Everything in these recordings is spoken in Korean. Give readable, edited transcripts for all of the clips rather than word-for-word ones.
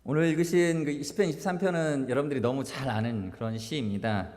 오늘 읽으신 그 시편 23편은 여러분들이 너무 잘 아는 그런 시입니다.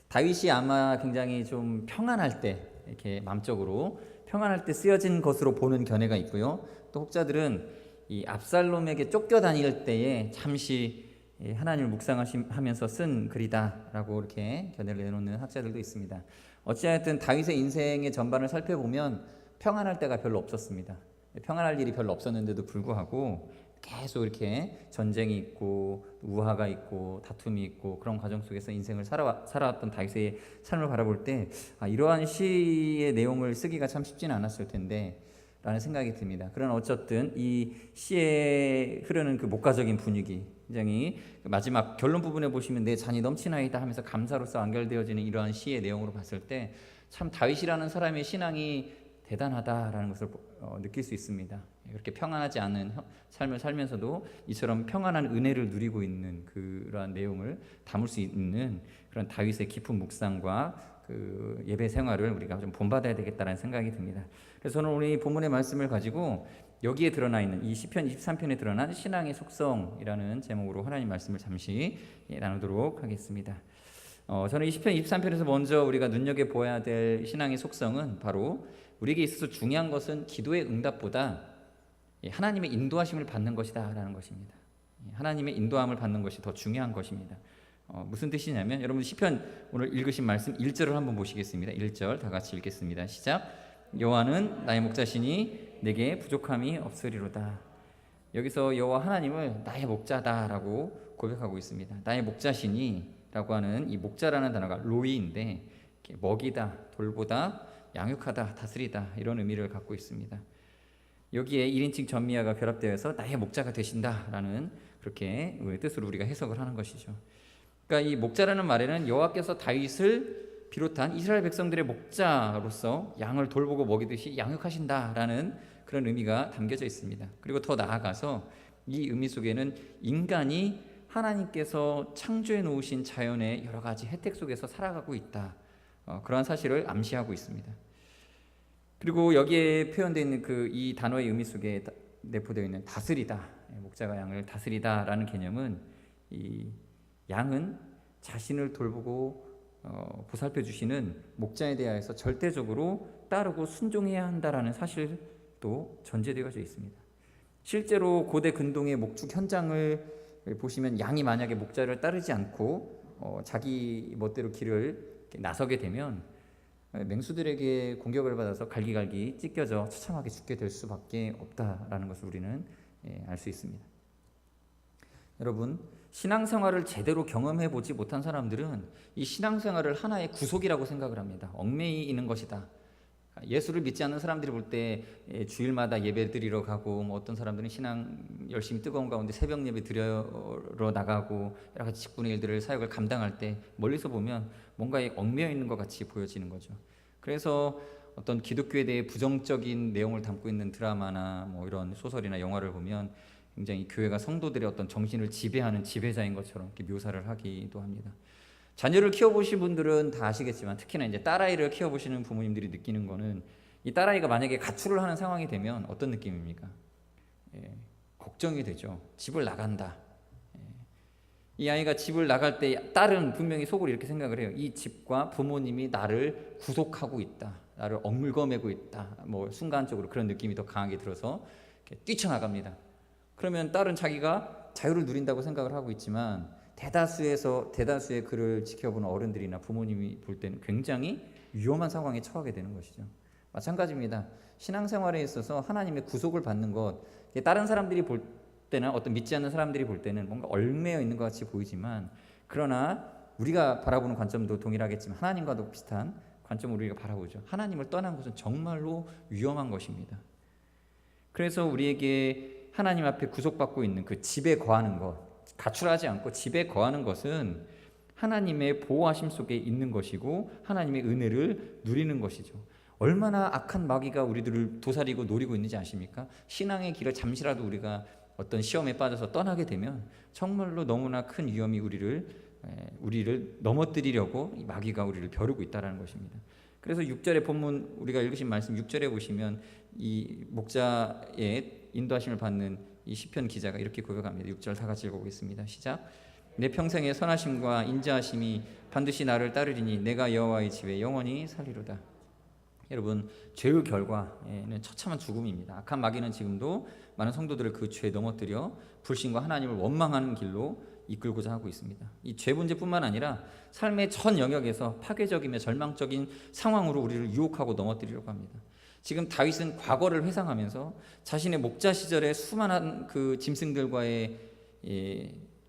다윗이 아마 굉장히 좀 평안할 때, 이렇게 마음적으로 평안할 때 쓰여진 것으로 보는 견해가 있고요. 또 혹자들은 이 압살롬에게 쫓겨다닐 때에 잠시 하나님을 묵상하면서 쓴 글이다라고 이렇게 견해를 내놓는 학자들도 있습니다. 어찌하여튼 다윗의 인생의 전반을 살펴보면 평안할 때가 별로 없었습니다. 평안할 일이 별로 없었는데도 불구하고 계속 이렇게 전쟁이 있고 우화가 있고 다툼이 있고 그런 과정 속에서 인생을 살아왔던 다윗의 삶을 바라볼 때 이러한 시의 내용을 쓰기가 참 쉽지는 않았을 텐데 라는 생각이 듭니다. 그러나 어쨌든 이 시에 흐르는 그 목가적인 분위기, 굉장히 마지막 결론 부분에 보시면 내 잔이 넘치나이다 하면서 감사로서 연결되어지는 이러한 시의 내용으로 봤을 때 참 다윗이라는 사람의 신앙이 대단하다라는 것을 느낄 수 있습니다. 그렇게 평안하지 않은 삶을 살면서도 이처럼 평안한 은혜를 누리고 있는 그러한 내용을 담을 수 있는 그런 다윗의 깊은 묵상과 그 예배 생활을 우리가 좀 본받아야 되겠다는 생각이 듭니다. 그래서 저는 오늘 이 본문의 말씀을 가지고 여기에 드러나 있는 이 시편 23편에 드러난 신앙의 속성이라는 제목으로 하나님 말씀을 잠시 나누도록 하겠습니다. 저는 이 시편 23편에서 먼저 우리가 눈여겨보아야 될 신앙의 속성은 바로 우리에게 있어서 중요한 것은 기도의 응답보다 하나님의 인도하심을 받는 것이다 라는 것입니다. 하나님의 인도함을 받는 것이 더 중요한 것입니다. 무슨 뜻이냐면 여러분 시편 오늘 읽으신 말씀 1절을 한번 보시겠습니다. 1절 다 같이 읽겠습니다. 시작. 여호와는 나의 목자시니 내게 부족함이 없으리로다. 여기서 여호와 하나님을 나의 목자다라고 고백하고 있습니다. 나의 목자시니 라고 하는 이 목자라는 단어가 로이인데 먹이다, 돌보다, 양육하다, 다스리다 이런 의미를 갖고 있습니다. 여기에 1인칭 전미하가 결합되어서 나의 목자가 되신다라는 그렇게 뜻으로 우리가 해석을 하는 것이죠. 그러니까 이 목자라는 말에는 여호와께서 다윗을 비롯한 이스라엘 백성들의 목자로서 양을 돌보고 먹이듯이 양육하신다라는 그런 의미가 담겨져 있습니다. 그리고 더 나아가서 이 의미 속에는 인간이 하나님께서 창조해 놓으신 자연의 여러 가지 혜택 속에서 살아가고 있다. 그러한 사실을 암시하고 있습니다. 그리고 여기에 표현되어 있는 그 이 단어의 의미 속에 내포되어 있는 다스리다, 목자가 양을 다스리다라는 개념은 이 양은 자신을 돌보고 보살펴 주시는 목자에 대하여서 절대적으로 따르고 순종해야 한다라는 사실도 전제되어져 있습니다. 실제로 고대 근동의 목축 현장을 보시면 양이 만약에 목자를 따르지 않고 자기 멋대로 길을 나서게 되면 맹수들에게 공격을 받아서 갈기갈기 찢겨져 처참하게 죽게 될 수밖에 없다라는 것을 우리는 알 수 있습니다. 여러분, 신앙생활을 제대로 경험해 보지 못한 사람들은 이 신앙생활을 하나의 구속이라고 생각을 합니다. 얽매이 있는 것이다. 예수를 믿지 않는 사람들이 볼 때 주일마다 예배 드리러 가고 어떤 사람들은 신앙 열심히 뜨거운 가운데 새벽 예배 드리러 나가고 여러 가지 직분의 일들을 사역을 감당할 때 멀리서 보면 뭔가에 얽매여 있는 것 같이 보여지는 거죠. 그래서 어떤 기독교에 대해 부정적인 내용을 담고 있는 드라마나 이런 소설이나 영화를 보면 굉장히 교회가 성도들의 어떤 정신을 지배하는 지배자인 것처럼 이렇게 묘사를 하기도 합니다. 자녀를 키워보신 분들은 다 아시겠지만 특히나 이제 딸아이를 키워보시는 부모님들이 느끼는 거는 이 딸아이가 만약에 가출을 하는 상황이 되면 어떤 느낌입니까? 걱정이 되죠. 집을 나간다. 이 아이가 집을 나갈 때 딸은 분명히 속으로 이렇게 생각을 해요. 이 집과 부모님이 나를 구속하고 있다. 나를 억물거매고 있다. 순간적으로 그런 느낌이 더 강하게 들어서 뛰쳐나갑니다. 그러면 딸은 자기가 자유를 누린다고 생각을 하고 있지만 대다수의 그를 지켜보는 어른들이나 부모님이 볼 때는 굉장히 위험한 상황에 처하게 되는 것이죠. 마찬가지입니다. 신앙생활에 있어서 하나님의 구속을 받는 것, 다른 사람들이 볼 때는 어떤 믿지 않는 사람들이 볼 때는 뭔가 얽매여 있는 것 같이 보이지만 그러나 우리가 바라보는 관점도 동일하겠지만 하나님과도 비슷한 관점으로 우리가 바라보죠. 하나님을 떠난 것은 정말로 위험한 것입니다. 그래서 우리에게 하나님 앞에 구속받고 있는 그 집에 거하는 것, 가출하지 않고 집에 거하는 것은 하나님의 보호하심 속에 있는 것이고 하나님의 은혜를 누리는 것이죠. 얼마나 악한 마귀가 우리들을 도사리고 노리고 있는지 아십니까? 신앙의 길을 잠시라도 우리가 어떤 시험에 빠져서 떠나게 되면 정말로 너무나 큰 위험이 우리를 넘어뜨리려고 이 마귀가 우리를 벼르고 있다는 것입니다. 그래서 6절의 본문 우리가 읽으신 말씀 6절에 보시면 이 목자의 인도하심을 받는 이 시편 기자가 이렇게 고백합니다. 6절 다 같이 읽어보겠습니다. 시작. 내 평생의 선하심과 인자하심이 반드시 나를 따르리니 내가 여호와의 집에 영원히 살리로다. 여러분, 죄의 결과는 처참한 죽음입니다. 악한 마귀는 지금도 많은 성도들을 그 죄에 넘어뜨려 불신과 하나님을 원망하는 길로 이끌고자 하고 있습니다. 이 죄 문제뿐만 아니라 삶의 전 영역에서 파괴적이며 절망적인 상황으로 우리를 유혹하고 넘어뜨리려고 합니다. 지금 다윗은 과거를 회상하면서 자신의 목자 시절의 수많은 그 짐승들과의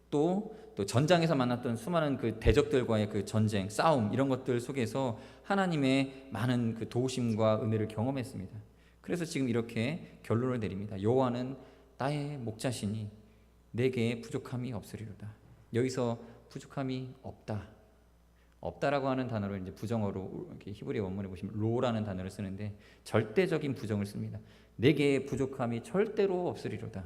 또 전장에서 만났던 수많은 그 대적들과의 그 전쟁, 싸움 이런 것들 속에서 하나님의 많은 그 도우심과 은혜를 경험했습니다. 그래서 지금 이렇게 결론을 내립니다. 여호와는 나의 목자시니 내게 부족함이 없으리로다. 여기서 부족함이 없다라고 하는 단어를 이제 부정어로 이렇게 히브리 원문에 보시면 로라는 단어를 쓰는데 절대적인 부정을 씁니다. 내게 부족함이 절대로 없으리로다.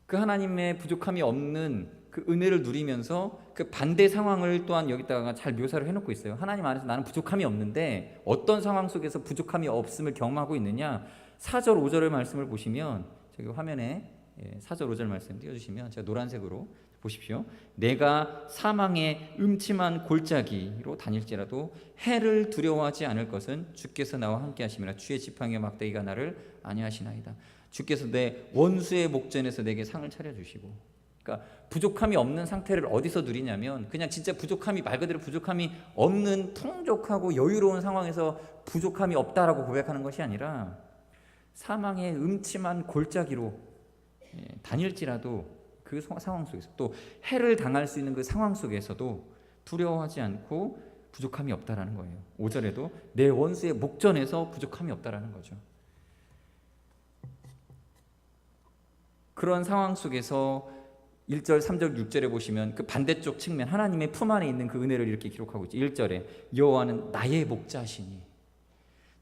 그 하나님의 부족함이 없는 그 은혜를 누리면서 그 반대 상황을 또한 여기다가 잘 묘사를 해놓고 있어요. 하나님 안에서 나는 부족함이 없는데 어떤 상황 속에서 부족함이 없음을 경험하고 있느냐. 4절 5절의 말씀을 보시면 저기 화면에 4절 5절 말씀 띄워주시면 제가 노란색으로 보십시오. 내가 사망의 음침한 골짜기로 다닐지라도 해를 두려워하지 않을 것은 주께서 나와 함께 하심이라. 주의 지팡이와 막대기가 나를 안위하시나이다. 주께서 내 원수의 목전에서 내게 상을 차려주시고. 그러니까 부족함이 없는 상태를 어디서 누리냐면 그냥 진짜 부족함이 말 그대로 부족함이 없는 풍족하고 여유로운 상황에서 부족함이 없다라고 고백하는 것이 아니라 사망의 음침한 골짜기로 다닐지라도 그 상황 속에서 또 해를 당할 수 있는 그 상황 속에서도 두려워하지 않고 부족함이 없다라는 거예요. 5절에도 내 원수의 목전에서 부족함이 없다라는 거죠. 그런 상황 속에서 1절, 3절, 6절에 보시면 그 반대쪽 측면 하나님의 품 안에 있는 그 은혜를 이렇게 기록하고 있죠. 1절에 여호와는 나의 목자시니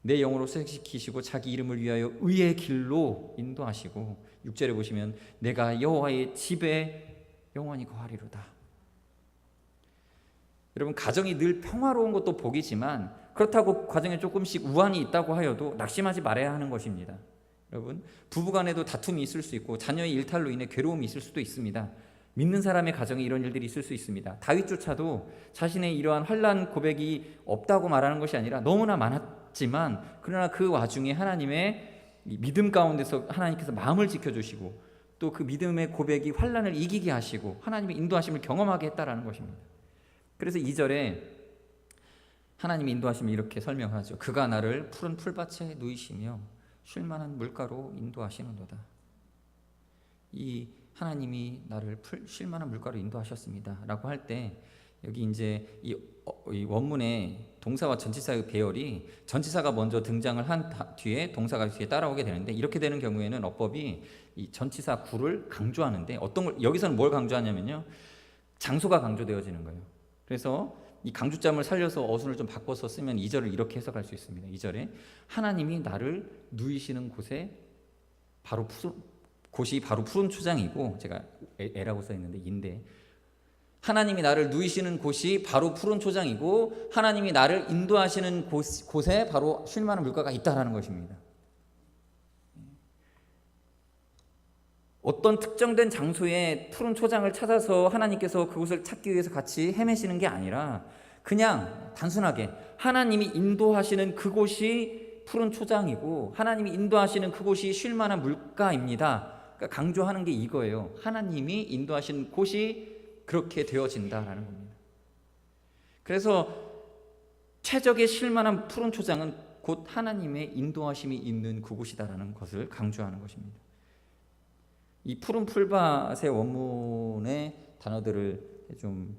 내 영으로 소생시키시고 자기 이름을 위하여 의의 길로 인도하시고 6절에 보시면 내가 여호와의 집에 영원히 거하리로다. 여러분, 가정이 늘 평화로운 것도 복이지만 그렇다고 가정에 조금씩 우환이 있다고 하여도 낙심하지 말아야 하는 것입니다. 여러분, 부부간에도 다툼이 있을 수 있고 자녀의 일탈로 인해 괴로움이 있을 수도 있습니다. 믿는 사람의 가정에 이런 일들이 있을 수 있습니다. 다윗조차도 자신의 이러한 환난 고백이 없다고 말하는 것이 아니라 너무나 많았지만 그러나 그 와중에 하나님의 믿음 가운데서 하나님께서 마음을 지켜주시고 또 그 믿음의 고백이 환난을 이기게 하시고 하나님의 인도하심을 경험하게 했다라는 것입니다. 그래서 2절에 하나님의 인도하심을 이렇게 설명하죠. 그가 나를 푸른 풀밭에 누이시며 쉴만한 물가로 인도하시는도다. 이 하나님이 나를 쉴만한 물가로 인도하셨습니다 라고 할 때 여기 이제 이 원문의 동사와 전치사의 배열이 전치사가 먼저 등장을 한 뒤에 동사가 뒤에 따라오게 되는데 이렇게 되는 경우에는 어법이 이 전치사 구를 강조하는데 어떤 걸 여기서는 뭘 강조하냐면요, 장소가 강조되어지는 거예요. 그래서 이 강조점을 살려서 어순을 좀 바꿔서 쓰면 2절을 이렇게 해석할 수 있습니다. 2절에 하나님이 나를 누이시는 곳이 바로 푸른 초장이고, 제가 에라고 써있는데 인데, 하나님이 나를 누이시는 곳이 바로 푸른 초장이고 하나님이 나를 인도하시는 곳에 바로 쉴만한 물가가 있다라는 것입니다. 어떤 특정된 장소에 푸른 초장을 찾아서 하나님께서 그곳을 찾기 위해서 같이 헤매시는 게 아니라 그냥 단순하게 하나님이 인도하시는 그곳이 푸른 초장이고 하나님이 인도하시는 그곳이 쉴만한 물가입니다. 그러니까 강조하는 게 이거예요. 하나님이 인도하시는 곳이 그렇게 되어진다라는 겁니다. 그래서 최적의 쉴만한 푸른 초장은 곧 하나님의 인도하심이 있는 그곳이다라는 것을 강조하는 것입니다. 이 푸른 풀밭의 원문의 단어들을 좀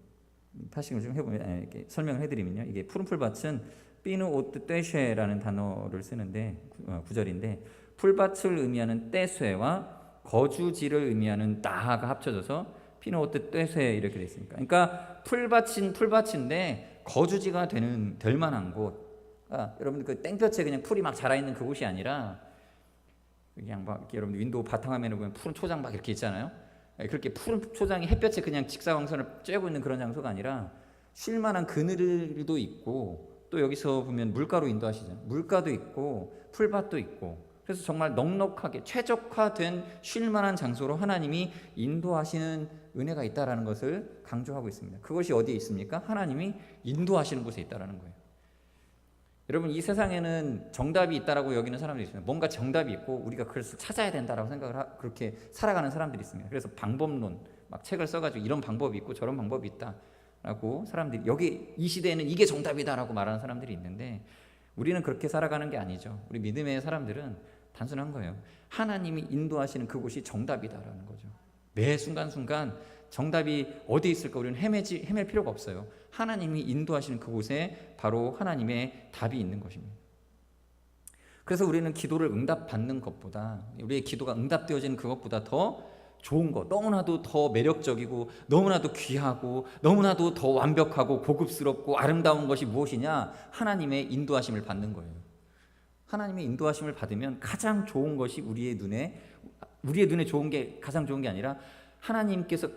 파싱을 좀 해보면, 이렇게 설명을 해드리면요, 이게 푸른 풀밭은 피누 오트 떼쉐라는 단어를 쓰는데 9절인데 풀밭을 의미하는 떼쇠와 거주지를 의미하는 따하가 합쳐져서 피누 오트 떼쇠 이렇게 되어 있습니다. 그러니까 풀밭인데 거주지가 될 만한 곳. 그러니까 여러분 그 땡볕에 그냥 풀이 막 자라 있는 그곳이 아니라 그냥 막 이렇게 여러분 윈도우 바탕화면에 보면 푸른 초장 막 이렇게 있잖아요. 그렇게 푸른 초장이 햇볕에 그냥 직사광선을 쬐고 있는 그런 장소가 아니라 쉴만한 그늘도 있고 또 여기서 보면 물가로 인도하시잖아요. 물가도 있고 풀밭도 있고 그래서 정말 넉넉하게 최적화된 쉴 만한 장소로 하나님이 인도하시는 은혜가 있다라는 것을 강조하고 있습니다. 그것이 어디에 있습니까? 하나님이 인도하시는 곳에 있다라는 거예요. 여러분, 이 세상에는 정답이 있다라고 여기는 사람들이 있습니다. 뭔가 정답이 있고 우리가 그걸 찾아야 된다라고 생각을 그렇게 살아가는 사람들이 있습니다. 그래서 방법론 막 책을 써가지고 이런 방법이 있고 저런 방법이 있다라고 사람들이, 여기 이 시대에는 이게 정답이다라고 말하는 사람들이 있는데, 우리는 그렇게 살아가는 게 아니죠. 우리 믿음의 사람들은 단순한 거예요. 하나님이 인도하시는 그곳이 정답이다라는 거죠. 매 순간순간 정답이 어디 있을까 우리는 헤맬 필요가 없어요. 하나님이 인도하시는 그곳에 바로 하나님의 답이 있는 것입니다. 그래서 우리는 기도를 응답받는 것보다, 우리의 기도가 응답되어지는 그것보다 더 좋은 것, 너무나도 더 매력적이고 너무나도 귀하고 너무나도 더 완벽하고 고급스럽고 아름다운 것이 무엇이냐? 하나님의 인도하심을 받는 거예요. 하나님의 인도하심을 받으면 가장 좋은 것이 우리의 눈에 좋은 게 가장 좋은 게 아니라 하나님께서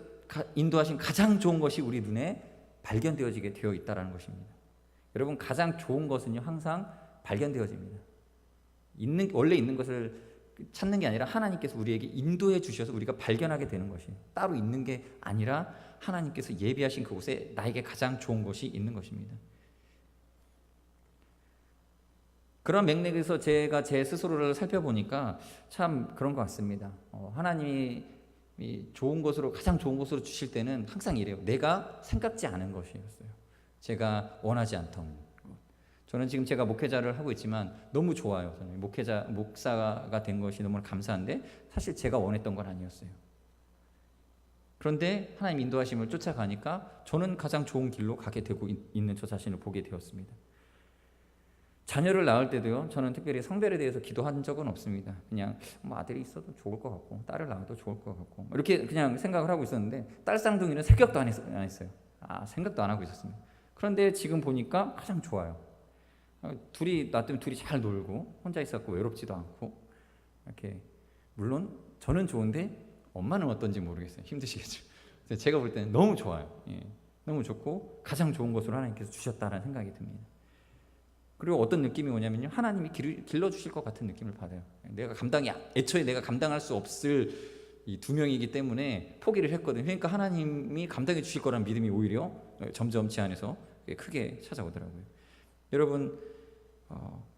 인도하신 가장 좋은 것이 우리 눈에 발견되어지게 되어 있다는 것입니다. 여러분, 가장 좋은 것은요 항상 발견되어집니다. 원래 있는 것을 찾는 게 아니라 하나님께서 우리에게 인도해 주셔서 우리가 발견하게 되는 것이에요. 따로 있는 게 아니라 하나님께서 예비하신 그곳에 나에게 가장 좋은 것이 있는 것입니다. 그런 맥락에서 제가 제 스스로를 살펴보니까 참 그런 것 같습니다. 하나님이 좋은 것으로, 가장 좋은 것으로 주실 때는 항상 이래요. 내가 생각지 않은 것이었어요. 제가 원하지 않던 것. 저는 지금 제가 목회자를 하고 있지만 너무 좋아요. 저는 목사가 된 것이 너무 감사한데 사실 제가 원했던 건 아니었어요. 그런데 하나님 인도하심을 쫓아가니까 저는 가장 좋은 길로 가게 되고 있는 저 자신을 보게 되었습니다. 자녀를 낳을 때도요, 저는 특별히 성별에 대해서 기도한 적은 없습니다. 그냥 아들이 있어도 좋을 것 같고 딸을 낳아도 좋을 것 같고 이렇게 그냥 생각을 하고 있었는데, 딸 쌍둥이는 생각도 안 했어요. 생각도 안 하고 있었습니다. 그런데 지금 보니까 가장 좋아요. 둘이 놔두면 둘이 잘 놀고 혼자 있었고 외롭지도 않고, 이렇게 물론 저는 좋은데 엄마는 어떤지 모르겠어요. 힘드시겠죠. 제가 볼 때는 너무 좋아요. 너무 좋고 가장 좋은 것으로 하나님께서 주셨다는 생각이 듭니다. 그리고 어떤 느낌이 오냐면요, 하나님이 길러주실 것 같은 느낌을 받아요. 애초에 내가 감당할 수 없을 이 두 명이기 때문에 포기를 했거든요. 그러니까 하나님이 감당해 주실 거라는 믿음이 오히려 점점 제 안에서 크게 찾아오더라고요. 여러분,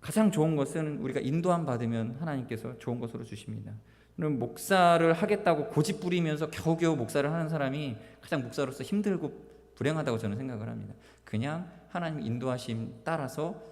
가장 좋은 것은 우리가 인도함 받으면 하나님께서 좋은 것으로 주십니다. 그럼 목사를 하겠다고 고집 부리면서 겨우겨우 목사를 하는 사람이 가장 목사로서 힘들고 불행하다고 저는 생각을 합니다. 그냥 하나님 인도하심 따라서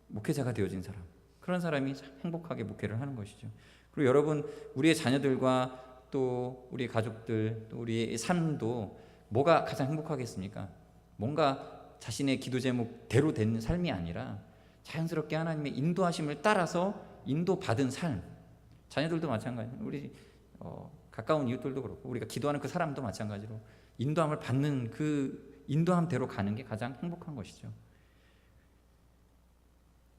목회자가 되어진 사람, 그런 사람이 행복하게 목회를 하는 것이죠. 그리고 여러분, 우리의 자녀들과 또 우리 가족들, 또 우리의 삶도 뭐가 가장 행복하겠습니까? 뭔가 자신의 기도 제목대로 된 삶이 아니라 자연스럽게 하나님의 인도하심을 따라서 인도받은 삶. 자녀들도 마찬가지예요. 우리 가까운 이웃들도 그렇고 우리가 기도하는 그 사람도 마찬가지로 인도함을 받는 그 인도함대로 가는 게 가장 행복한 것이죠.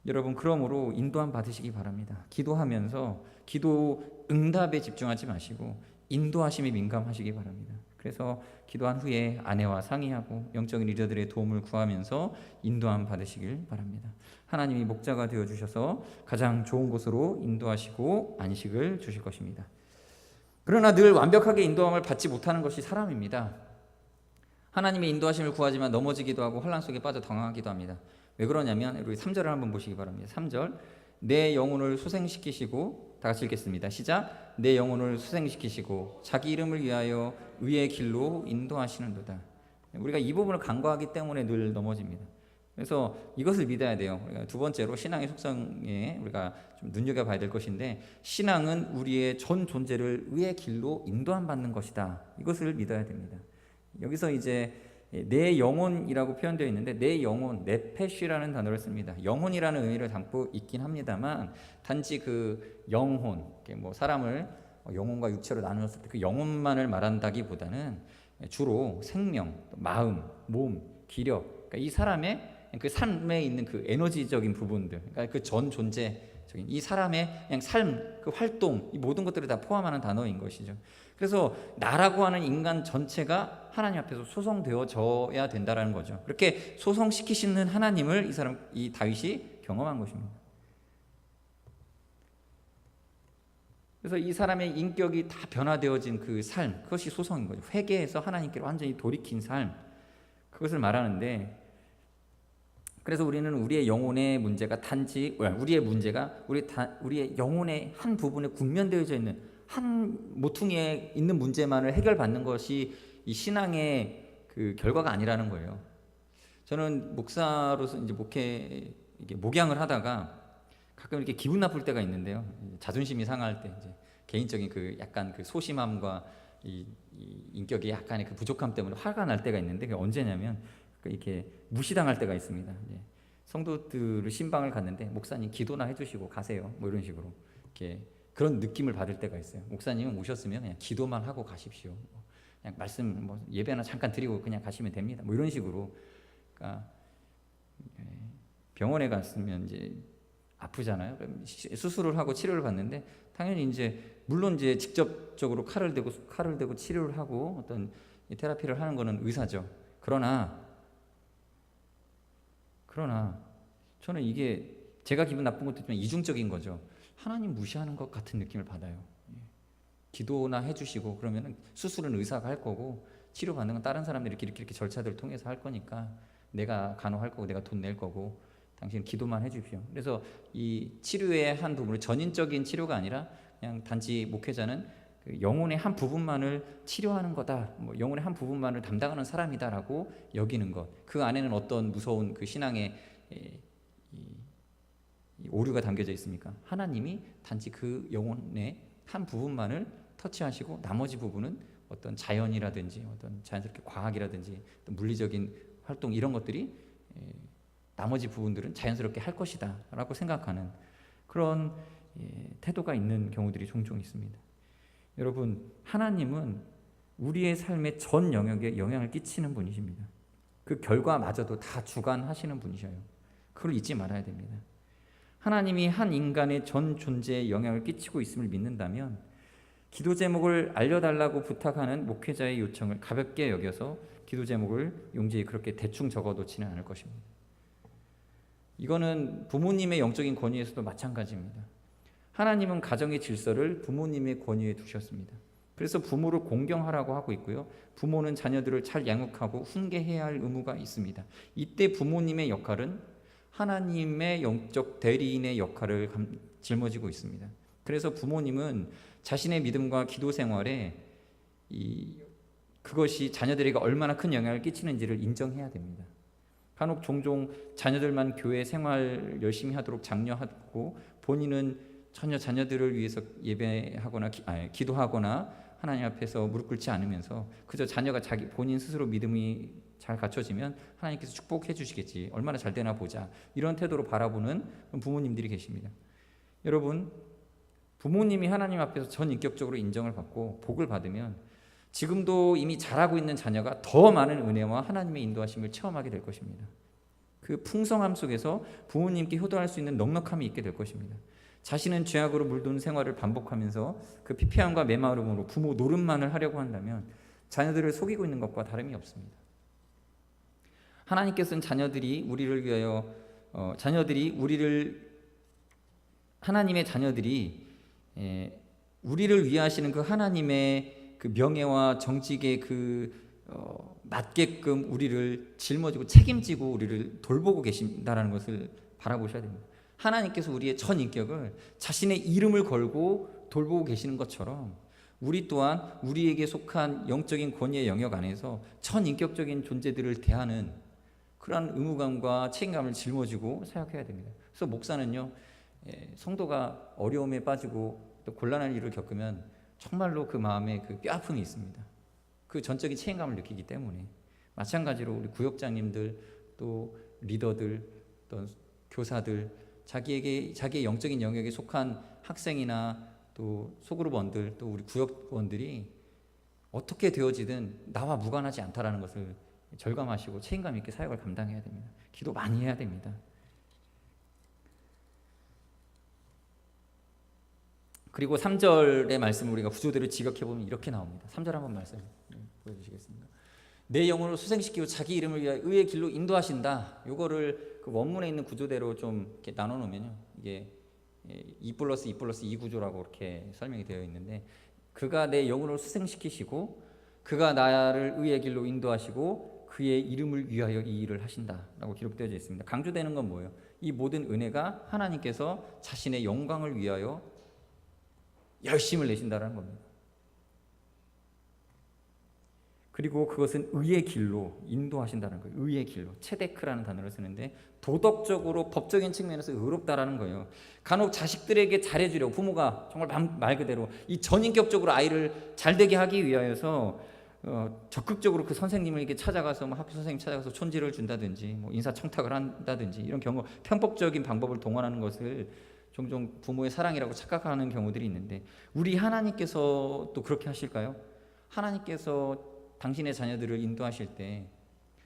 여러분, 그러므로 인도함 받으시기 바랍니다. 기도하면서 기도 응답에 집중하지 마시고 인도하심에 민감하시기 바랍니다. 그래서 기도한 후에 아내와 상의하고 영적인 리더들의 도움을 구하면서 인도함 받으시길 바랍니다. 하나님이 목자가 되어주셔서 가장 좋은 곳으로 인도하시고 안식을 주실 것입니다. 그러나 늘 완벽하게 인도함을 받지 못하는 것이 사람입니다. 하나님의 인도하심을 구하지만 넘어지기도 하고 혼란 속에 빠져 당황하기도 합니다. 왜 그러냐면 우리 3절을 한번 보시기 바랍니다. 3절, 내 영혼을 수생시키시고, 다 같이 읽겠습니다. 시작. 내 영혼을 수생시키시고 자기 이름을 위하여 의의 길로 인도하시는도다. 우리가 이 부분을 간과하기 때문에 늘 넘어집니다. 그래서 이것을 믿어야 돼요. 두 번째로 신앙의 속성에 우리가 좀 눈여겨봐야 될 것인데, 신앙은 우리의 전 존재를 의의 길로 인도함 받는 것이다. 이것을 믿어야 됩니다. 여기서 이제 내 영혼이라고 표현되어 있는데, 내 영혼, 네페시라는 단어를 씁니다. 영혼이라는 의미를 담고 있긴 합니다만, 단지 그 영혼, 사람을 영혼과 육체로 나누었을 때 그 영혼만을 말한다기보다는 주로 생명, 마음, 몸, 기력, 그러니까 이 사람의 그 삶에 있는 그 에너지적인 부분들, 그러니까 그 전 존재적인 이 사람의 그냥 삶, 그 활동, 이 모든 것들을 다 포함하는 단어인 것이죠. 그래서 나라고 하는 인간 전체가 하나님 앞에서 소성되어져야 된다라는 거죠. 그렇게 소성시키시는 하나님을 이 다윗이 경험한 것입니다. 그래서 이 사람의 인격이 다 변화되어진 그 삶, 그것이 소성인 거죠. 회개해서 하나님께로 완전히 돌이킨 삶, 그것을 말하는데, 그래서 우리는 우리의 영혼의 문제가 단지 우리의 문제가 우리의 영혼의 한 부분에 국면되어져 있는 한 모퉁이에 있는 문제만을 해결받는 것이 이 신앙의 그 결과가 아니라는 거예요. 저는 목사로서 이제 목양을 하다가 가끔 이렇게 기분 나쁠 때가 있는데요. 자존심이 상할 때, 이제 개인적인 그 약간 그 소심함과 이 인격의 약간의 그 부족함 때문에 화가 날 때가 있는데, 그게 언제냐면 이렇게 무시당할 때가 있습니다. 성도들을 신방을 갔는데 목사님 기도나 해주시고 가세요, 뭐 이런 식으로 이렇게 그런 느낌을 받을 때가 있어요. 목사님은 오셨으면 그냥 기도만 하고 가십시오. 그냥 말씀 뭐 예배나 잠깐 드리고 그냥 가시면 됩니다. 뭐 이런 식으로. 그러니까 병원에 갔으면 이제 아프잖아요. 그럼 수술을 하고 치료를 받는데 당연히 이제 물론 이제 직접적으로 칼을 대고 치료를 하고 어떤 테라피를 하는 거는 의사죠. 그러나 저는 이게 제가 기분 나쁜 것도 좀 이중적인 거죠. 하나님 무시하는 것 같은 느낌을 받아요. 기도나 해주시고 그러면은 수술은 의사가 할 거고 치료받는 건 다른 사람들이 이렇게 절차들을 통해서 할 거니까 내가 간호할 거고 내가 돈 낼 거고 당신 기도만 해주십시오. 그래서 이 치료의 한 부분을 전인적인 치료가 아니라 그냥 단지 목회자는 그 영혼의 한 부분만을 치료하는 거다, 뭐 영혼의 한 부분만을 담당하는 사람이다라고 여기는 것, 그 안에는 어떤 무서운 그 신앙의 이 오류가 담겨져 있습니까? 하나님이 단지 그 영혼의 한 부분만을 터치하시고 나머지 부분은 어떤 자연이라든지 어떤 자연스럽게 과학이라든지 어떤 물리적인 활동 이런 것들이 나머지 부분들은 자연스럽게 할 것이다 라고 생각하는 그런 태도가 있는 경우들이 종종 있습니다. 여러분, 하나님은 우리의 삶의 전 영역에 영향을 끼치는 분이십니다. 그 결과마저도 다 주관하시는 분이셔요. 그걸 잊지 말아야 됩니다. 하나님이 한 인간의 전 존재에 영향을 끼치고 있음을 믿는다면 기도 제목을 알려달라고 부탁하는 목회자의 요청을 가볍게 여겨서 기도 제목을 용지에 그렇게 대충 적어놓지는 않을 것입니다. 이거는 부모님의 영적인 권위에서도 마찬가지입니다. 하나님은 가정의 질서를 부모님의 권위에 두셨습니다. 그래서 부모를 공경하라고 하고 있고요. 부모는 자녀들을 잘 양육하고 훈계해야 할 의무가 있습니다. 이때 부모님의 역할은 하나님의 영적 대리인의 역할을 짊어지고 있습니다. 그래서 부모님은 자신의 믿음과 기도 생활에 그것이 자녀들에게 얼마나 큰 영향을 끼치는지를 인정해야 됩니다. 간혹 종종 자녀들만 교회 생활 열심히 하도록 장려하고 본인은 전혀 자녀들을 위해서 예배하거나 기도하거나 하나님 앞에서 무릎 꿇지 않으면서 그저 자녀가 본인 스스로 믿음이 잘 갖춰지면 하나님께서 축복해 주시겠지, 얼마나 잘 되나 보자, 이런 태도로 바라보는 부모님들이 계십니다. 여러분, 부모님이 하나님 앞에서 전 인격적으로 인정을 받고 복을 받으면 지금도 이미 잘하고 있는 자녀가 더 많은 은혜와 하나님의 인도하심을 체험하게 될 것입니다. 그 풍성함 속에서 부모님께 효도할 수 있는 넉넉함이 있게 될 것입니다. 자신은 죄악으로 물든 생활을 반복하면서 그 피폐함과 메마름으로 부모 노릇만을 하려고 한다면 자녀들을 속이고 있는 것과 다름이 없습니다. 하나님께서는 하나님의 자녀들이 우리를 위하시는 그 하나님의 그 명예와 정직에 맞게끔 우리를 짊어지고 책임지고 우리를 돌보고 계신다라는 것을 바라보셔야 됩니다. 하나님께서 우리의 전 인격을 자신의 이름을 걸고 돌보고 계시는 것처럼 우리 또한 우리에게 속한 영적인 권위의 영역 안에서 전 인격적인 존재들을 대하는 그러한 의무감과 책임감을 짊어지고 사역해야 됩니다. 그래서 목사는요, 성도가 어려움에 빠지고 또 곤란한 일을 겪으면 정말로 그 마음에 그 뼈아픔이 있습니다. 그 전적인 책임감을 느끼기 때문에. 마찬가지로 우리 구역장님들, 또 리더들, 또 교사들, 자기의 영적인 영역에 속한 학생이나 또 소그룹원들, 또 우리 구역원들이 어떻게 되어지든 나와 무관하지 않다라는 것을 절감하시고 책임감 있게 사역을 감당해야 됩니다. 기도 많이 해야 됩니다. 그리고 3절의 말씀을 우리가 구조대로 지각해보면 이렇게 나옵니다. 3절 한번 말씀 보여주시겠습니까? 내 영혼을 수생시키고 자기 이름을 위하여 의의 길로 인도하신다. 이거를 그 원문에 있는 구조대로 좀 이렇게 나눠놓으면요, 이게 2+2+2 구조라고 이렇게 설명이 되어 있는데, 그가 내 영혼을 수생시키시고 그가 나를 의의 길로 인도하시고 그의 이름을 위하여 이 일을 하신다라고 기록되어 있습니다. 강조되는 건 뭐예요? 이 모든 은혜가 하나님께서 자신의 영광을 위하여 열심을 내신다는 겁니다. 그리고 그것은 의의 길로 인도하신다는 거예요. 의의 길로, 체데크라는 단어를 쓰는데 도덕적으로 법적인 측면에서 의롭다라는 거예요. 간혹 자식들에게 잘해주려고 부모가 정말 말 그대로 이 전인격적으로 아이를 잘되게 하기 위하여서 적극적으로 그 선생님에게 찾아가서 학교 선생님 찾아가서 촌지를 준다든지 인사청탁을 한다든지 이런 경우, 편법적인 방법을 동원하는 것을 종종 부모의 사랑이라고 착각하는 경우들이 있는데, 우리 하나님께서 또 그렇게 하실까요? 하나님께서 당신의 자녀들을 인도하실 때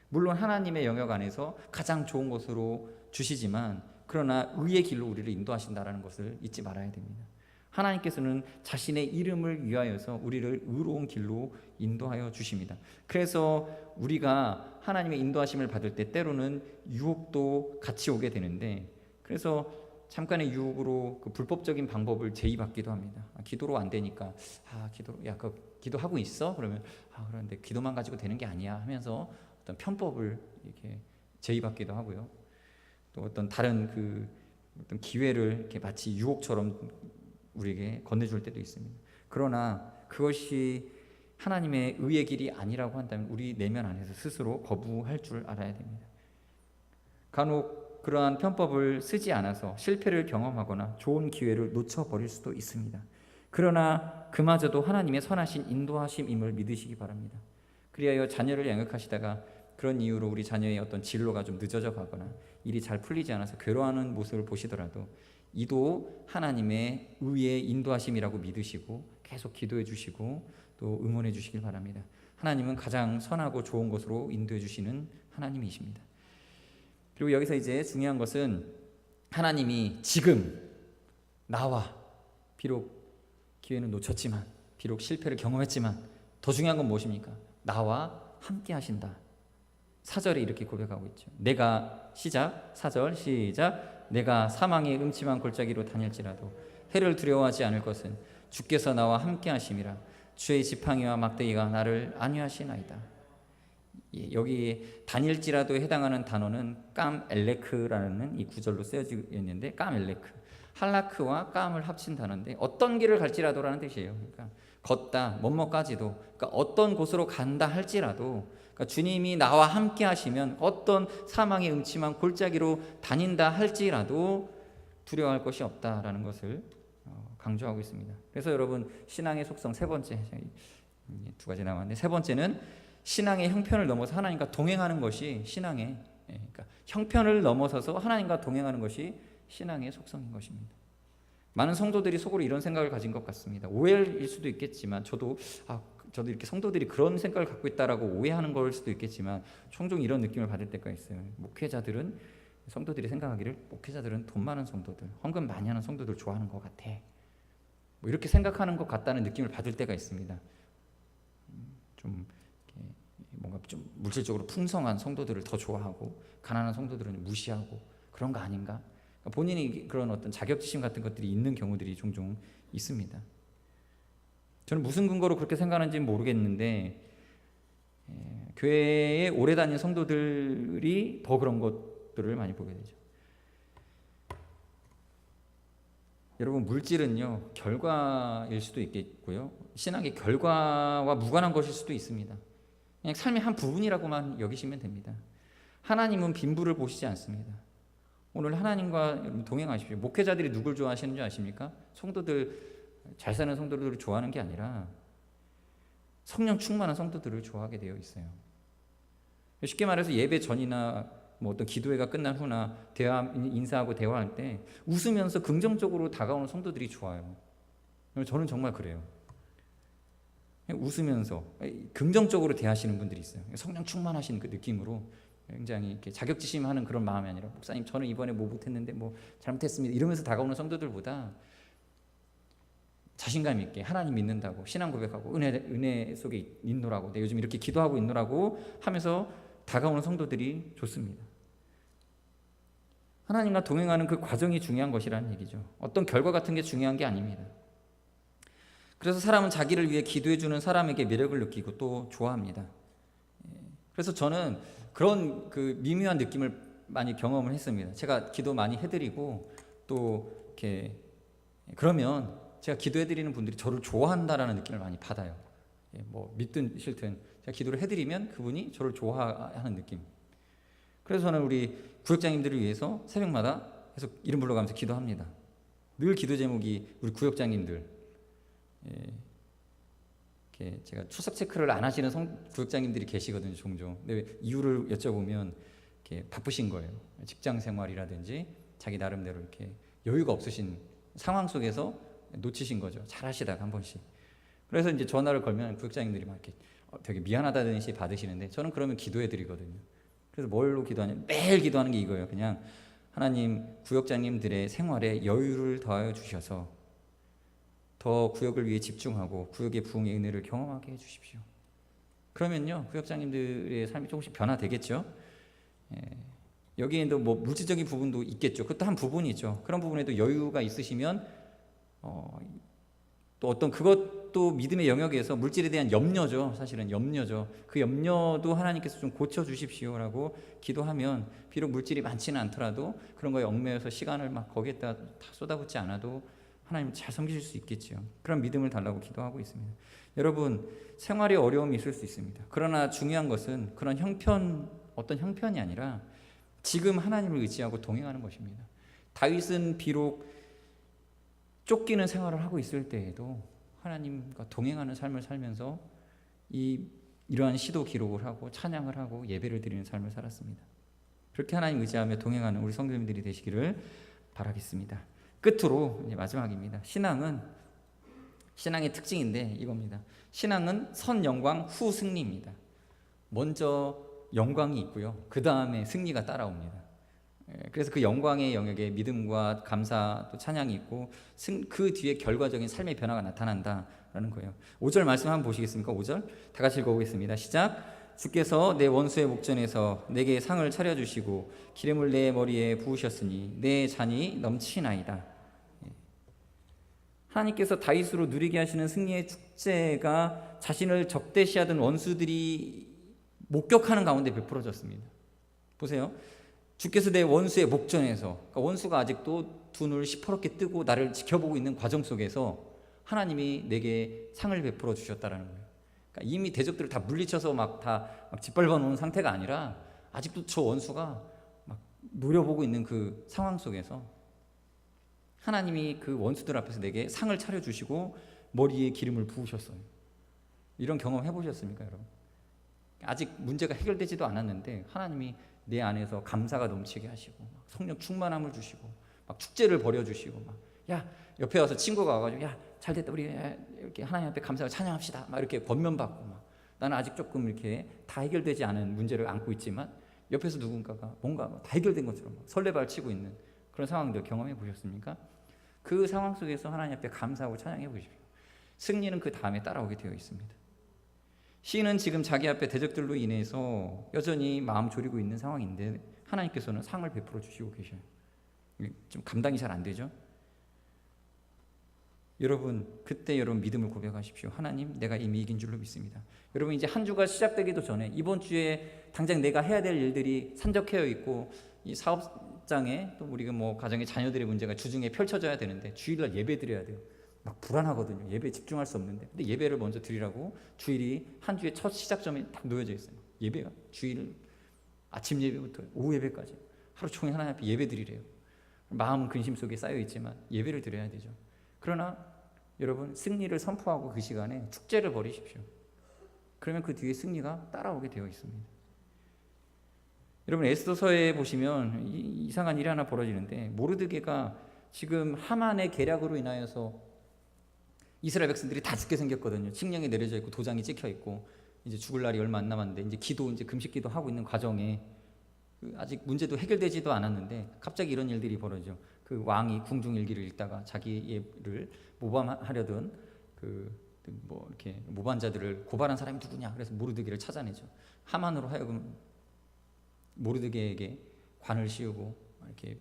물론 하나님의 영역 안에서 가장 좋은 것으로 주시지만, 그러나 의의 길로 우리를 인도하신다는 것을 잊지 말아야 됩니다. 하나님께서는 자신의 이름을 위하여서 우리를 의로운 길로 인도하여 주십니다. 그래서 우리가 하나님의 인도하심을 받을 때 때로는 유혹도 같이 오게 되는데, 그래서 잠깐의 유혹으로 그 불법적인 방법을 제의받기도 합니다. 기도로 안 되니까 기도하고 있어? 그러면 그런데 기도만 가지고 되는 게 아니야 하면서 어떤 편법을 이렇게 제의받기도 하고요. 또 어떤 다른 어떤 기회를 이렇게 마치 유혹처럼 우리에게 건네줄 때도 있습니다. 그러나 그것이 하나님의 의의 길이 아니라고 한다면 우리 내면 안에서 스스로 거부할 줄 알아야 됩니다. 간혹 그러한 편법을 쓰지 않아서 실패를 경험하거나 좋은 기회를 놓쳐버릴 수도 있습니다. 그러나 그마저도 하나님의 선하신 인도하심임을 믿으시기 바랍니다. 그리하여 자녀를 양육하시다가 그런 이유로 우리 자녀의 어떤 진로가 좀 늦어져 가거나 일이 잘 풀리지 않아서 괴로워하는 모습을 보시더라도 이도 하나님의 의의 인도하심이라고 믿으시고 계속 기도해 주시고 또 응원해 주시길 바랍니다. 하나님은 가장 선하고 좋은 것으로 인도해 주시는 하나님이십니다. 그리고 여기서 이제 중요한 것은 하나님이 지금 나와, 비록 기회는 놓쳤지만, 비록 실패를 경험했지만, 더 중요한 건 무엇입니까? 나와 함께 하신다. 4절에 이렇게 고백하고 있죠. 내가 4절 시작. 내가 사망의 음침한 골짜기로 다닐지라도 해를 두려워하지 않을 것은 주께서 나와 함께 하심이라. 주의 지팡이와 막대기가 나를 안위하시나이다. 여기 다닐지라도에 해당하는 단어는 깜엘레크라는 이 구절로 쓰여져 있는데, 깜엘레크, 할라크와 깜을 합친 단어인데 어떤 길을 갈지라도라는 뜻이에요. 그러니까 걷다, 뭐뭐까지도, 그러니까 어떤 곳으로 간다 할지라도, 그러니까 주님이 나와 함께 하시면 어떤 사망의 음침한 골짜기로 다닌다 할지라도 두려워할 것이 없다라는 것을 강조하고 있습니다. 그래서 여러분, 신앙의 속성 세 번째, 두 가지 남았는데 세 번째는 신앙의 형편을 넘어서 하나님과 동행하는 것이 신앙의, 그러니까 형편을 넘어서서 하나님과 동행하는 것이 신앙의 속성인 것입니다. 많은 성도들이 속으로 이런 생각을 가진 것 같습니다. 오해일 수도 있겠지만 저도 이렇게 성도들이 그런 생각을 갖고 있다라고 오해하는 걸 수도 있겠지만 종종 이런 느낌을 받을 때가 있어요. 성도들이 생각하기를 목회자들은 돈 많은 성도들, 헌금 많이 하는 성도들 좋아하는 것 같아. 이렇게 생각하는 것 같다는 느낌을 받을 때가 있습니다. 뭔가 좀 물질적으로 풍성한 성도들을 더 좋아하고 가난한 성도들은 무시하고 그런 거 아닌가? 본인이 그런 어떤 자격지심 같은 것들이 있는 경우들이 종종 있습니다. 저는 무슨 근거로 그렇게 생각하는지는 모르겠는데 교회에 오래 다닌 성도들이 더 그런 것들을 많이 보게 되죠. 여러분, 물질은요 결과일 수도 있겠고요, 신앙의 결과와 무관한 것일 수도 있습니다. 그냥 삶의 한 부분이라고만 여기시면 됩니다. 하나님은 빈부를 보시지 않습니다. 오늘 하나님과 동행하십시오. 목회자들이 누굴 좋아하시는지 아십니까? 성도들, 잘 사는 성도들을 좋아하는 게 아니라 성령 충만한 성도들을 좋아하게 되어 있어요. 쉽게 말해서 예배 전이나 어떤 기도회가 끝난 후나 인사하고 대화할 때 웃으면서 긍정적으로 다가오는 성도들이 좋아요. 저는 정말 그래요. 웃으면서 긍정적으로 대하시는 분들이 있어요. 성령 충만하신 그 느낌으로 굉장히 이렇게 자격지심하는 그런 마음이 아니라, 목사님 저는 이번에 못했는데 잘못했습니다 이러면서 다가오는 성도들보다 자신감 있게 하나님 믿는다고 신앙 고백하고 은혜 속에 있노라고, 요즘 이렇게 기도하고 있노라고 하면서 다가오는 성도들이 좋습니다. 하나님과 동행하는 그 과정이 중요한 것이라는 얘기죠. 어떤 결과 같은 게 중요한 게 아닙니다. 그래서 사람은 자기를 위해 기도해 주는 사람에게 매력을 느끼고 또 좋아합니다. 그래서 저는 그런 그 미묘한 느낌을 많이 경험을 했습니다. 제가 기도 많이 해드리고 또 이렇게 그러면 제가 기도해드리는 분들이 저를 좋아한다라는 느낌을 많이 받아요. 뭐 믿든 싫든 제가 기도를 해드리면 그분이 저를 좋아하는 느낌. 그래서 저는 우리 구역장님들을 위해서 새벽마다 계속 이름 불러가면서 기도합니다. 늘 기도 제목이 우리 구역장님들. 이렇게 제가 출석 체크를 안 하시는 구역장님들이 계시거든요, 종종. 근데 이유를 여쭤보면 이렇게 바쁘신 거예요. 직장 생활이라든지 자기 나름대로 이렇게 여유가 없으신 상황 속에서 놓치신 거죠. 잘하시다가 한 번씩. 그래서 이제 전화를 걸면 구역장님들이 막 이렇게 되게 미안하다는 시 받으시는데 저는 그러면 기도해 드리거든요. 그래서 뭘로 기도하냐면 매일 기도하는 게 이거예요. 그냥 하나님 구역장님들의 생활에 여유를 더하여 주셔서 더 구역을 위해 집중하고 구역의 부흥의 은혜를 경험하게 해주십시오. 그러면요 구역장님들의 삶이 조금씩 변화되겠죠. 여기에도 뭐 물질적인 부분도 있겠죠. 그것도 한 부분이죠. 그런 부분에도 여유가 있으시면 또 어떤 그것도 믿음의 영역에서 물질에 대한 염려죠. 사실은 염려죠. 그 염려도 하나님께서 좀 고쳐주십시오라고 기도하면 비록 물질이 많지는 않더라도 그런 거에 얽매여서 시간을 막 거기에다 다 쏟아붓지 않아도 하나님 잘 섬기실 수 있겠지요. 그런 믿음을 달라고 기도하고 있습니다. 여러분 생활에 어려움이 있을 수 있습니다. 그러나 중요한 것은 그런 어떤 형편이 아니라 지금 하나님을 의지하고 동행하는 것입니다. 다윗은 비록 쫓기는 생활을 하고 있을 때에도 하나님과 동행하는 삶을 살면서 이러한 시도 기록을 하고 찬양을 하고 예배를 드리는 삶을 살았습니다. 그렇게 하나님 의지하며 동행하는 우리 성도님들이 되시기를 바라겠습니다. 끝으로 이제 마지막입니다. 신앙의 특징인데 이겁니다. 신앙은 선 영광 후 승리입니다. 먼저 영광이 있고요. 그 다음에 승리가 따라옵니다. 그래서 그 영광의 영역에 믿음과 감사 또 찬양이 있고 그 뒤에 결과적인 삶의 변화가 나타난다라는 거예요. 5절 말씀 한번 보시겠습니까? 5절 다 같이 읽어보겠습니다. 시작. 주께서 내 원수의 목전에서 내게 상을 차려주시고 기름을 내 머리에 부으셨으니 내 잔이 넘치나이다. 하나님께서 다윗으로 누리게 하시는 승리의 축제가 자신을 적대시하던 원수들이 목격하는 가운데 베풀어졌습니다. 보세요. 주께서 내 원수의 목전에서, 그러니까 원수가 아직도 두 눈을 시퍼렇게 뜨고 나를 지켜보고 있는 과정 속에서 하나님이 내게 상을 베풀어 주셨다라는 거예요. 그러니까 이미 대적들을 다 물리쳐서 막 짓밟아 놓은 상태가 아니라 아직도 저 원수가 막 노려보고 있는 그 상황 속에서 하나님이 그 원수들 앞에서 내게 상을 차려주시고 머리에 기름을 부으셨어요. 이런 경험 해보셨습니까, 여러분? 아직 문제가 해결되지도 않았는데 하나님이 내 안에서 감사가 넘치게 하시고 성령 충만함을 주시고 막 축제를 벌여주시고 야 옆에 와서 친구가 와가지고 야 잘됐다 우리 이렇게 하나님 앞에 감사하고 찬양합시다 막 이렇게 권면받고 나는 아직 조금 이렇게 다 해결되지 않은 문제를 안고 있지만 옆에서 누군가가 뭔가 다 해결된 것처럼 설레발 치고 있는 그런 상황들 경험해 보셨습니까? 그 상황 속에서 하나님 앞에 감사하고 찬양해 보십시오. 승리는 그 다음에 따라오게 되어 있습니다. 시인은 지금 자기 앞에 대적들로 인해서 여전히 마음 졸이고 있는 상황인데 하나님께서는 상을 베풀어 주시고 계셔요. 좀 감당이 잘 안 되죠? 여러분 그때 여러분 믿음을 고백하십시오. 하나님 내가 이미 이긴 줄로 믿습니다. 여러분 이제 한 주가 시작되기도 전에 이번 주에 당장 내가 해야 될 일들이 산적해어 있고 이 사업장에 또 우리가 뭐 가정의 자녀들의 문제가 주중에 펼쳐져야 되는데 주일날 예배 드려야 돼요. 막 불안하거든요. 예배에 집중할 수 없는데 근데 예배를 먼저 드리라고 주일이 한 주의 첫 시작점이 딱 놓여져 있어요. 예배가 주일 아침 예배부터 오후 예배까지 하루 종일 하나님 앞에 예배 드리래요. 마음은 근심 속에 쌓여 있지만 예배를 드려야 되죠. 그러나 여러분 승리를 선포하고 그 시간에 축제를 벌이십시오. 그러면 그 뒤에 승리가 따라오게 되어 있습니다. 여러분 에스더서에 보시면 이상한 일이 하나 벌어지는데 모르드게가 지금 하만의 계략으로 인하여서 이스라엘 백성들이 다 죽게 생겼거든요. 칙령이 내려져 있고 도장이 찍혀 있고 이제 죽을 날이 얼마 안 남았는데 이제 금식기도 하고 있는 과정에 아직 문제도 해결되지도 않았는데 갑자기 이런 일들이 벌어져. 그 왕이 궁중 일기를 읽다가 자기를 모범하려던 뭐 이렇게 모반자들을 고발한 사람이 누구냐 그래서 모르드게를 찾아내죠. 하만으로 하여금 모르드게에게 관을 씌우고 이렇게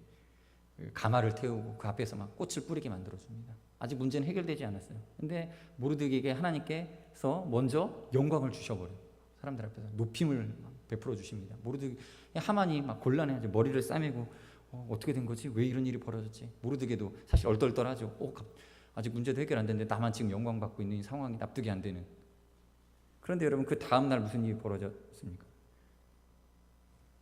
가마를 태우고 그 앞에서 막 꽃을 뿌리게 만들어 줍니다. 아직 문제는 해결되지 않았어요. 근데 모르드게에게 하나님께서 먼저 영광을 주셔버려요. 사람들 앞에서 높임을 베풀어 주십니다. 모르드게 하만이 막 곤란해하죠. 머리를 싸매고 어떻게 된 거지? 왜 이런 일이 벌어졌지? 모르드게도 사실 얼떨떨하죠. 아직 문제도 해결 안 됐는데 나만 지금 영광 받고 있는 이 상황이 납득이 안 되는. 그런데 여러분 그 다음 날 무슨 일이 벌어졌습니까?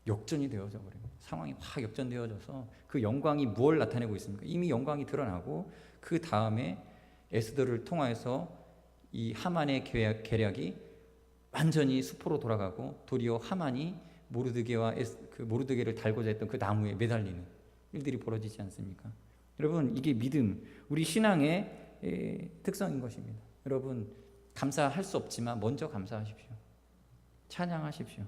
역전이 되어져 버려요. 상황이 확 역전되어져서 그 영광이 무엇을 나타내고 있습니까? 이미 영광이 드러나고 그 다음에 에스더를 통하여서 이 하만의 계략이 완전히 수포로 돌아가고 도리어 하만이 모르드게와 모르드게를 달고자 했던 그 나무에 매달리는 일들이 벌어지지 않습니까? 여러분 이게 믿음, 우리 신앙의 특성인 것입니다. 여러분 감사할 수 없지만 먼저 감사하십시오. 찬양하십시오.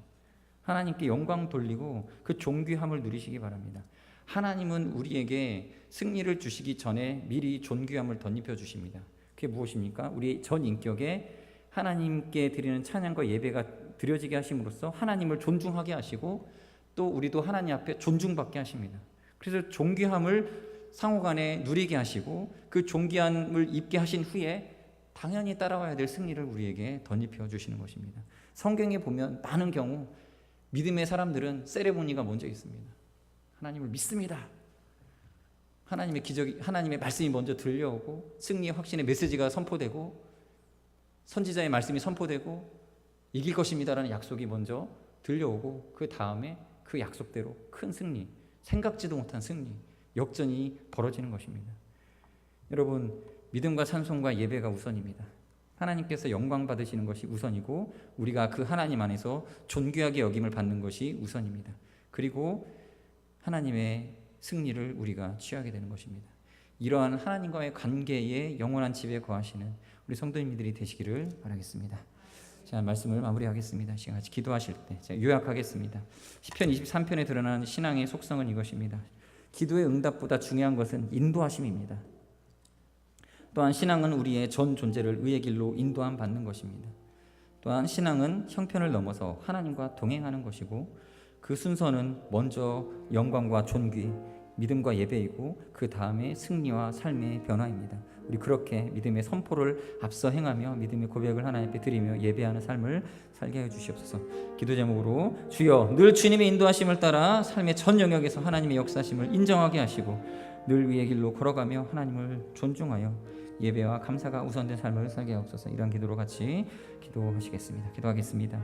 하나님께 영광 돌리고 그 존귀함을 누리시기 바랍니다. 하나님은 우리에게 승리를 주시기 전에 미리 존귀함을 덧입혀 주십니다. 그게 무엇입니까? 우리 전 인격에 하나님께 드리는 찬양과 예배가 드려지게 하심으로써 하나님을 존중하게 하시고 또 우리도 하나님 앞에 존중받게 하십니다. 그래서 존귀함을 상호간에 누리게 하시고 그 존귀함을 입게 하신 후에 당연히 따라와야 될 승리를 우리에게 덧입혀 주시는 것입니다. 성경에 보면 많은 경우 믿음의 사람들은 세레모니가 먼저 있습니다. 하나님을 믿습니다. 하나님의 기적이, 하나님의 말씀이 먼저 들려오고 승리의 확신의 메시지가 선포되고 선지자의 말씀이 선포되고 이길 것입니다라는 약속이 먼저 들려오고 그 다음에 그 약속대로 큰 승리, 생각지도 못한 승리, 역전이 벌어지는 것입니다. 여러분 믿음과 찬송과 예배가 우선입니다. 하나님께서 영광 받으시는 것이 우선이고 우리가 그 하나님 안에서 존귀하게 여김을 받는 것이 우선입니다. 그리고 하나님의 승리를 우리가 취하게 되는 것입니다. 이러한 하나님과의 관계에 영원한 집에 거하시는 우리 성도님들이 되시기를 바라겠습니다. 자, 말씀을 마무리하겠습니다. 시간 같이 기도하실 때 제가 요약하겠습니다. 시편 23편에 드러나는 신앙의 속성은 이것입니다. 기도의 응답보다 중요한 것은 인도하심입니다. 또한 신앙은 우리의 전 존재를 의의 길로 인도함 받는 것입니다. 또한 신앙은 형편을 넘어서 하나님과 동행하는 것이고 그 순서는 먼저 영광과 존귀, 믿음과 예배이고 그 다음에 승리와 삶의 변화입니다. 우리 그렇게 믿음의 선포를 앞서 행하며 믿음의 고백을 하나님 앞에 드리며 예배하는 삶을 살게 해 주시옵소서. 기도 제목으로 주여 늘 주님의 인도하심을 따라 삶의 전 영역에서 하나님의 역사심을 인정하게 하시고 늘 위의 길로 걸어가며 하나님을 존중하여 예배와 감사가 우선된 삶을 살게 하옵소서. 이러한 기도로 같이 기도하시겠습니다. 기도하겠습니다.